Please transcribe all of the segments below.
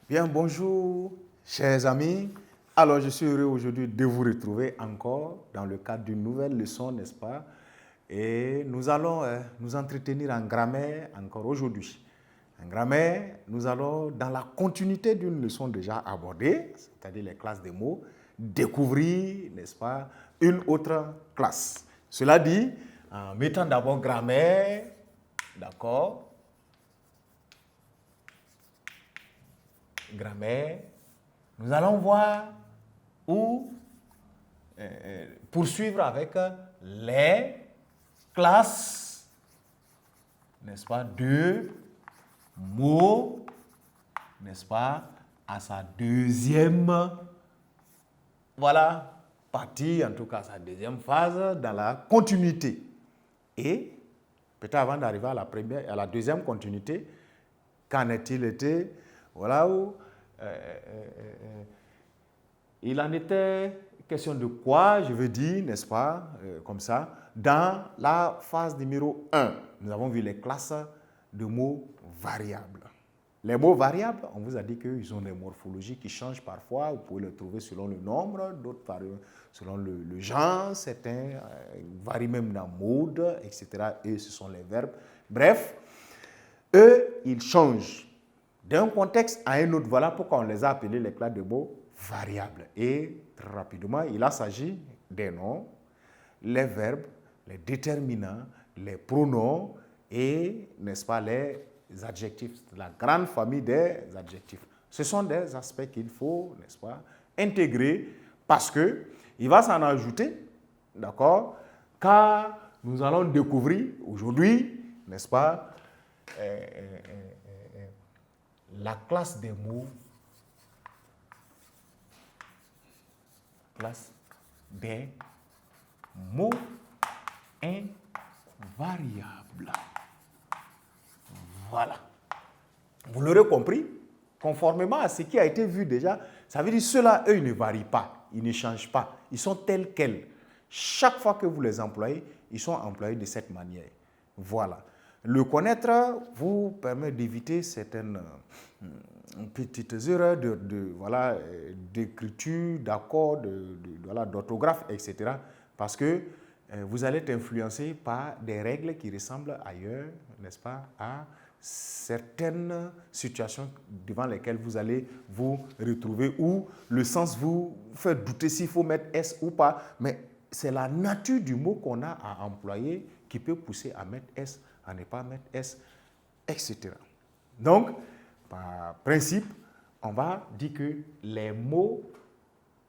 Bien, bonjour, chers amis. Alors, je suis heureux aujourd'hui de vous retrouver encore dans le cadre d'une nouvelle leçon, n'est-ce pas? Et nous allons nous entretenir en grammaire encore aujourd'hui. En grammaire, nous allons, dans la continuité d'une leçon déjà abordée, c'est-à-dire les classes des mots, découvrir, n'est-ce pas, une autre classe. Cela dit, en mettant d'abord grammaire, d'accord? Grammaire, nous allons voir ou poursuivre avec les classes, n'est-ce pas, de mots, n'est-ce pas, à sa deuxième, voilà, partie, en tout cas sa deuxième phase dans la continuité. Et peut-être avant d'arriver à la deuxième continuité, qu'en est-il été, voilà où il en était question de quoi, je veux dire, n'est-ce pas, comme ça, dans la phase numéro 1, nous avons vu les classes de mots variables. Les mots variables, on vous a dit qu'ils ont des morphologies qui changent parfois, vous pouvez les trouver selon le nombre, d'autres selon le genre, certains varient même dans mode, etc. Et ce sont les verbes. Bref, eux, ils changent d'un contexte à un autre. Voilà pourquoi on les a appelés les classes de mots variables. Et très rapidement, il s'agit des noms, les verbes, les déterminants, les pronoms et, n'est-ce pas, les adjectifs. La grande famille des adjectifs. Ce sont des aspects qu'il faut, n'est-ce pas, intégrer parce qu'il va s'en ajouter, d'accord, car nous allons découvrir aujourd'hui, n'est-ce pas, la classe des mots, classe des mots invariables. Voilà. Vous l'aurez compris, conformément à ce qui a été vu déjà, ça veut dire ceux-là, eux, ils ne varient pas, ils ne changent pas, ils sont tels quels. Chaque fois que vous les employez, ils sont employés de cette manière. Voilà. Le connaître vous permet d'éviter certaines petites erreurs voilà, d'écriture, d'accord, voilà, d'orthographe, etc. Parce que vous allez être influencé par des règles qui ressemblent ailleurs, n'est-ce pas, à certaines situations devant lesquelles vous allez vous retrouver où le sens vous fait douter s'il faut mettre S ou pas. Mais c'est la nature du mot qu'on a à employer qui peut pousser à mettre S, à ne pas mettre S, etc. Donc, par principe, on va dire que les mots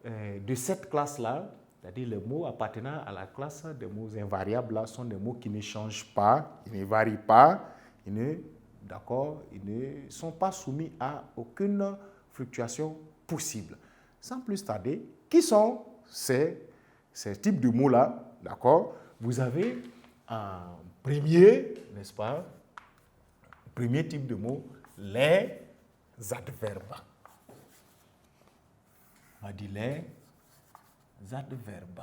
de cette classe-là, c'est-à-dire les mots appartenant à la classe des mots invariables, là, sont des mots qui ne changent pas, ils ne varient pas, ils ne sont pas soumis à aucune fluctuation possible. Sans plus tarder, qui sont ces types de mots-là, d'accord? Vous avez un premier, n'est-ce pas, premier type de mots, les adverbes. On va dire les adverbes.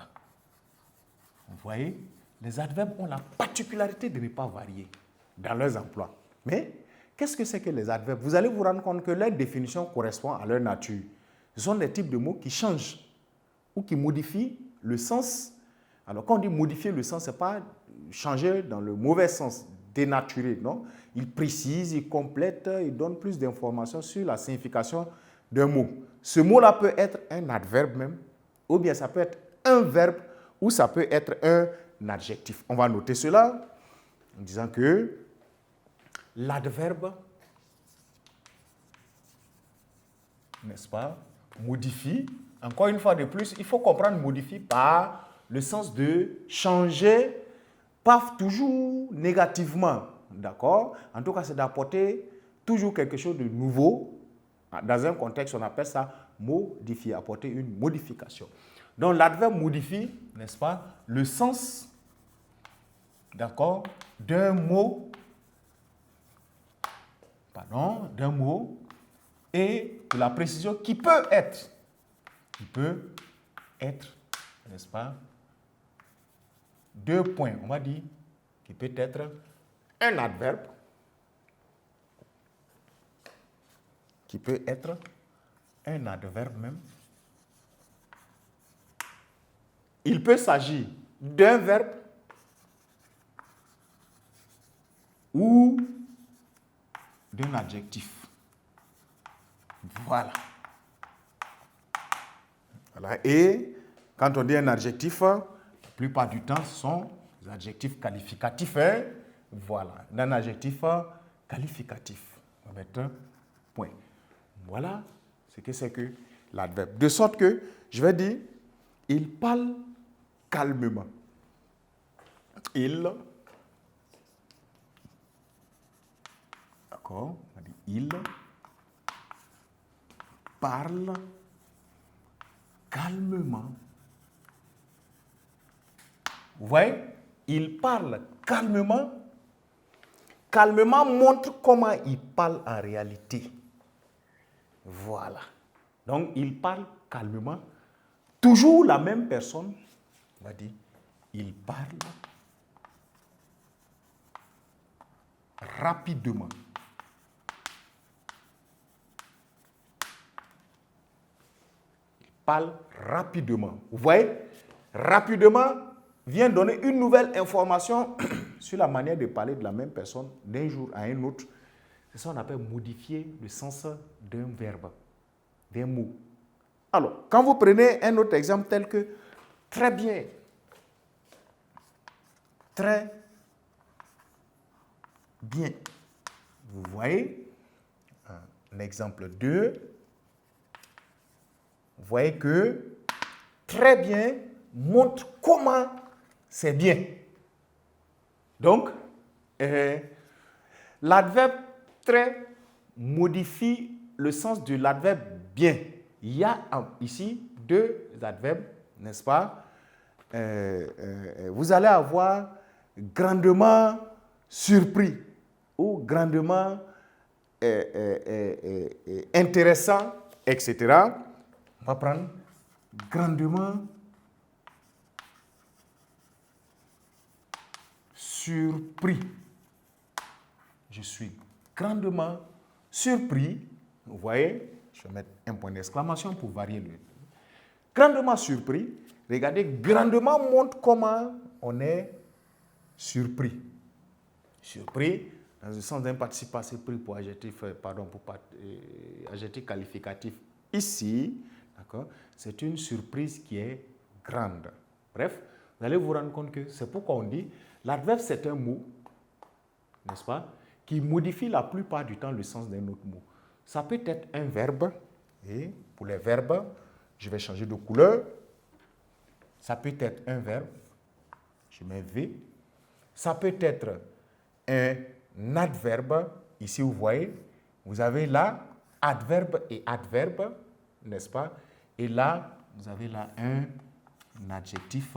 Vous voyez, les adverbes ont la particularité de ne pas varier dans leurs emplois. Mais qu'est-ce que c'est que les adverbes? Vous allez vous rendre compte que leur définition correspond à leur nature. Ce sont des types de mots qui changent ou qui modifient le sens. Alors, quand on dit modifier le sens, ce n'est pas changer dans le mauvais sens, dénaturer, non? Il précise, il complète, il donne plus d'informations sur la signification d'un mot. Ce mot-là peut être un adverbe même, ou bien ça peut être un verbe, ou ça peut être un adjectif. On va noter cela en disant que l'adverbe, n'est-ce pas, modifie. Encore une fois de plus, il faut comprendre modifie par le sens de changer, pas toujours négativement, d'accord? En tout cas, c'est d'apporter toujours quelque chose de nouveau. Dans un contexte, on appelle ça modifier, apporter une modification. Donc, l'adverbe modifie, n'est-ce pas, le sens, d'accord, d'un mot, et de la précision qui peut être, n'est-ce pas, 2 points, on va dire, qui peut être un adverbe qui peut être un adverbe même. Il peut s'agir d'un verbe ou d'un adjectif. Voilà. Voilà. Et quand on dit un adjectif, la plupart du temps, ce sont des adjectifs qualificatifs. Hein? Voilà. Un adjectif qualificatif. On va mettre un point. Voilà ce que c'est que l'adverbe. De sorte que, je vais dire, il parle calmement. Il. D'accord? On dit il parle calmement. Vous voyez? Il parle calmement. Calmement montre comment il parle en réalité. Voilà. Donc, il parle calmement. Toujours la même personne, on va dire, il parle rapidement. Il parle rapidement. Vous voyez? Rapidement vient donner une nouvelle information sur la manière de parler de la même personne d'un jour à un autre. C'est ça qu'on appelle modifier le sens d'un verbe, d'un mot. Alors, quand vous prenez un autre exemple tel que très bien, très bien, vous voyez, un exemple 2, vous voyez que très bien montre comment c'est bien. Donc, l'adverbe très modifie le sens de l'adverbe bien. Il y a ici deux adverbes, n'est-ce pas? Vous allez avoir grandement surpris ou grandement intéressant, etc. On va prendre grandement surpris. Je suis grandement surpris. Vous voyez, je vais mettre un point d'exclamation pour varier le. Grandement surpris. Regardez, grandement montre comment on est surpris. Surpris, dans le sens d'un participe passé pris pour adjectif, adjectif qualificatif. Ici, d'accord, c'est une surprise qui est grande. Bref, vous allez vous rendre compte que c'est pourquoi on dit l'adverbe, c'est un mot, n'est-ce pas, qui modifie la plupart du temps le sens d'un autre mot. Ça peut être un verbe, et pour les verbes, je vais changer de couleur. Ça peut être un verbe, je mets V. Ça peut être un adverbe, ici vous voyez, vous avez là adverbe et adverbe, n'est-ce pas? Et là, vous avez là un adjectif,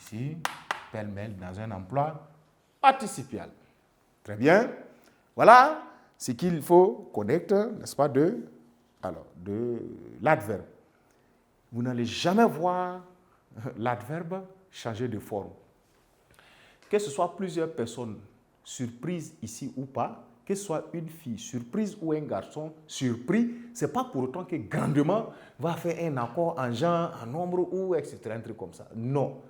ici, pêle-mêle, dans un emploi participial. Très bien. Voilà ce qu'il faut connaître, n'est-ce pas, de l'adverbe. Vous n'allez jamais voir l'adverbe changer de forme. Que ce soit plusieurs personnes surprises ici ou pas, que ce soit une fille surprise ou un garçon surpris, ce n'est pas pour autant que grandement va faire un accord en genre, en nombre ou etc. Un truc comme ça. Non.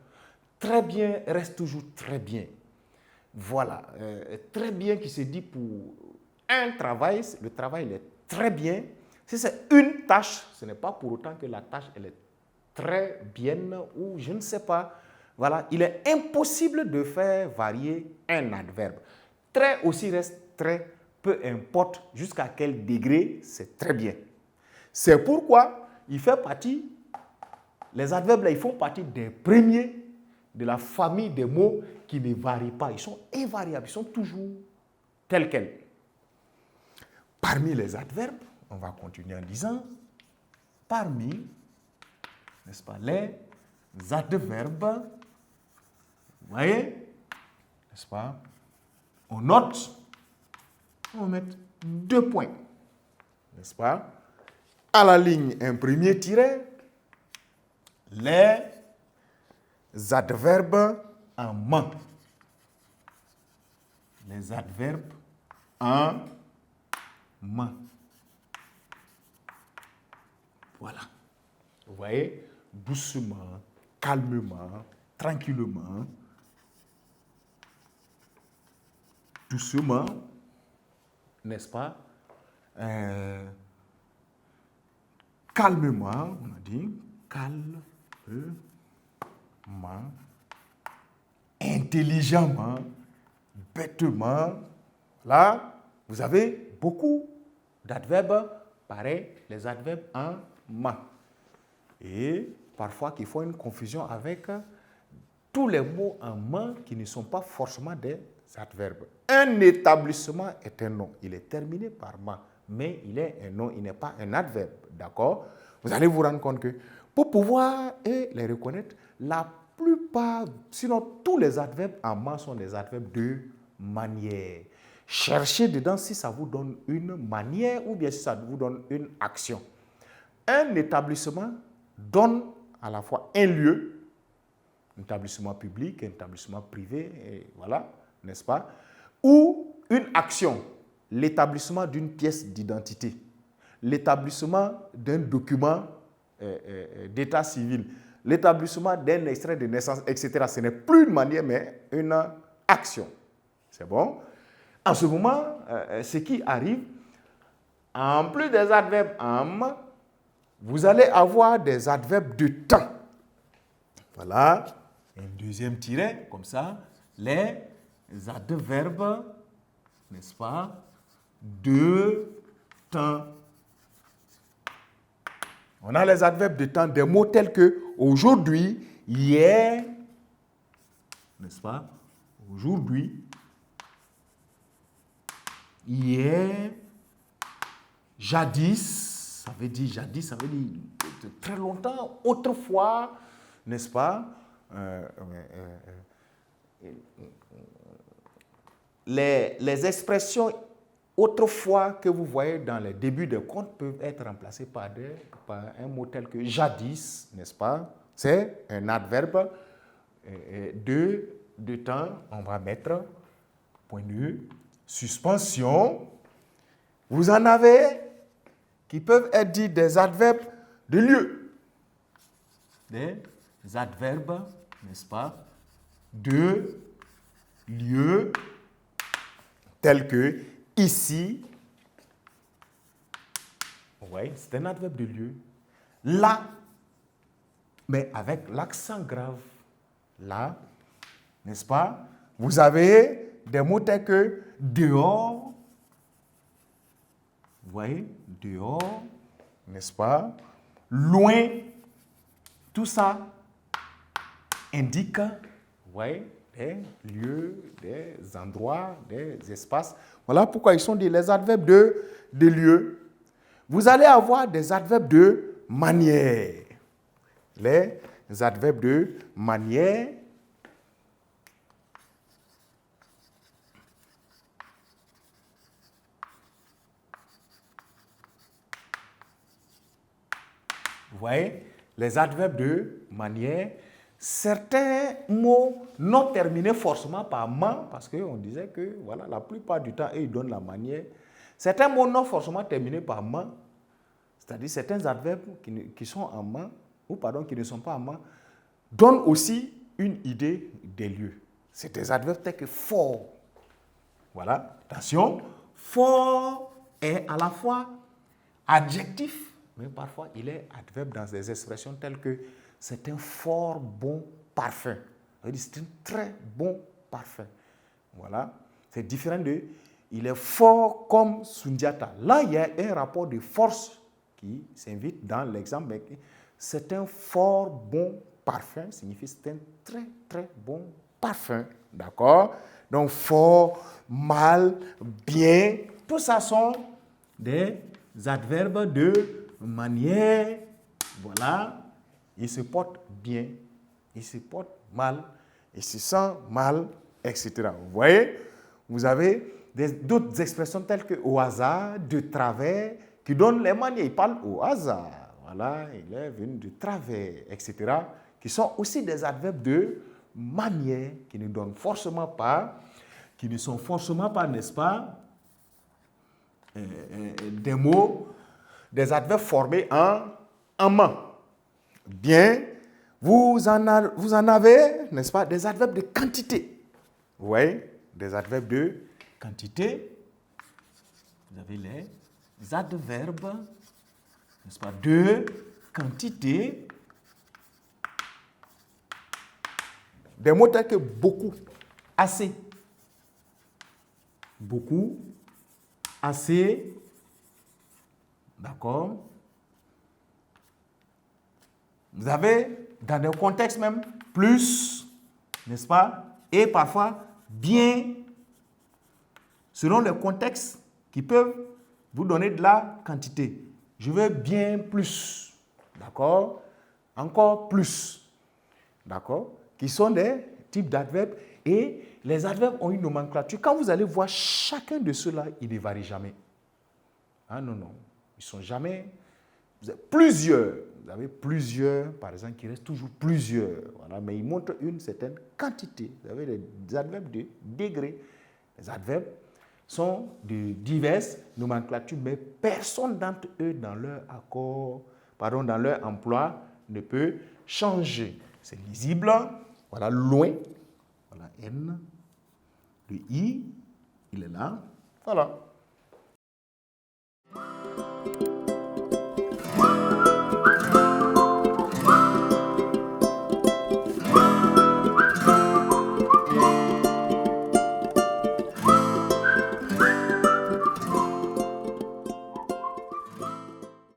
Très bien reste toujours très bien. Voilà. Très bien qui se dit pour un travail, le travail il est très bien. Si c'est une tâche, ce n'est pas pour autant que la tâche elle est très bien ou je ne sais pas. Voilà, il est impossible de faire varier un adverbe. Très aussi reste très, peu importe jusqu'à quel degré, c'est très bien. C'est pourquoi il fait partie, les adverbes là, ils font partie des premiers de la famille des mots qui ne varient pas. Ils sont invariables, ils sont toujours tels quels. Parmi les adverbes, on va continuer en disant, parmi, n'est-ce pas, les adverbes, vous voyez, n'est-ce pas, on note, on va mettre 2 points, n'est-ce pas, à la ligne, un premier tiret, les adverbes en main. Les adverbes en main. Voilà. Vous voyez, doucement, calmement, tranquillement, doucement, n'est-ce pas? Calmement, on a dit, calmement, intelligemment, bêtement. Là, vous avez beaucoup d'adverbes pareils, les adverbes en ma. Et parfois, qu'il faut une confusion avec tous les mots en ma qui ne sont pas forcément des adverbes. Un établissement est un nom. Il est terminé par ma, mais il est un nom, il n'est pas un adverbe. D'accord? Vous allez vous rendre compte que pour pouvoir les reconnaître, la plupart, sinon tous les adverbes en ma sont des adverbes de manière. Cherchez dedans si ça vous donne une manière ou bien si ça vous donne une action. Un établissement donne à la fois un lieu, un établissement public, un établissement privé, et voilà, n'est-ce pas? Ou une action, l'établissement d'une pièce d'identité, l'établissement d'un document d'état civil, l'établissement d'un extrait de naissance, etc. Ce n'est plus une manière, mais une action. C'est bon? En ce moment, ce qui arrive, en plus des adverbes am, vous allez avoir des adverbes de temps. Voilà, un deuxième tiret, comme ça, les adverbes, n'est-ce pas, de temps. On a les adverbes de temps, des mots tels que aujourd'hui, hier, n'est-ce pas, aujourd'hui, hier, jadis, ça veut dire très longtemps, autrefois, n'est-ce pas? Les expressions autrefois que vous voyez dans les débuts de contes peuvent être remplacées par un mot tel que jadis, n'est-ce pas? C'est un adverbe de temps. On va mettre point de suspension. Vous en avez qui peuvent être dits des adverbes de lieu. Des adverbes, n'est-ce pas, de lieu, tels que ici. Oui, c'est un adverbe de lieu. Là, mais avec l'accent grave. Là, n'est-ce pas? Vous avez des mots tels que dehors. Vous voyez, dehors, n'est-ce pas? Loin, tout ça indique, vous voyez, des lieux, des endroits, des espaces. Voilà pourquoi ils sont dit les adverbes de lieu. Vous allez avoir des adverbes de manière. Les adverbes de manière. Vous voyez, les adverbes de manière, certains mots non terminés forcément par man, parce qu'on disait que voilà, la plupart du temps, ils donnent la manière. Certains mots non forcément terminés par man, c'est-à-dire certains adverbes qui sont en man, ou pardon, qui ne sont pas en man, donnent aussi une idée des lieux. C'est des adverbes tels que fort. Voilà, attention, fort est à la fois adjectif, mais parfois il est adverbe dans des expressions telles que c'est un fort bon parfum. C'est un très bon parfum. Voilà, c'est différent de il est fort comme Sundiata. Là, il y a un rapport de force qui s'invite dans l'exemple. Mais c'est un fort bon parfum, signifie c'est un très très bon parfum. D'accord? Donc fort, mal, bien, tout ça sont des adverbes de manière. Voilà, il se porte bien, il se porte mal, il se sent mal, etc. Vous voyez, vous avez d'autres expressions telles que au hasard, de travers, qui donnent les manières. Il parle au hasard, voilà, il est venu de travers, etc. Qui sont aussi des adverbes de manière, qui ne donnent forcément pas, qui ne sont forcément pas, n'est-ce pas, des mots, des adverbes formés en en main. Bien, vous en avez, n'est-ce pas, des adverbes de quantité. Vous voyez, des adverbes de quantité. Vous avez les adverbes, n'est-ce pas, de quantité. Des mots tels que beaucoup, assez. Beaucoup, assez. D'accord? Vous avez, dans des contextes même, plus, n'est-ce pas? Et parfois, bien, selon les contextes qui peuvent vous donner de la quantité. Je veux bien plus. D'accord? Encore plus. D'accord? Qui sont des types d'adverbes. Et les adverbes ont une nomenclature. Quand vous allez voir chacun de ceux-là, ils ne varient jamais. Ah non, non. Ils ne sont jamais... Vous avez plusieurs. Vous avez plusieurs, par exemple, qui restent toujours plusieurs. Voilà, mais ils montrent une certaine quantité. Vous avez des adverbes de degré. Les adverbes sont de diverses nomenclatures, mais personne d'entre eux, dans leur accord, dans leur emploi, ne peut changer. C'est lisible. Voilà, loin. Voilà, N. Le I, il est là. Voilà.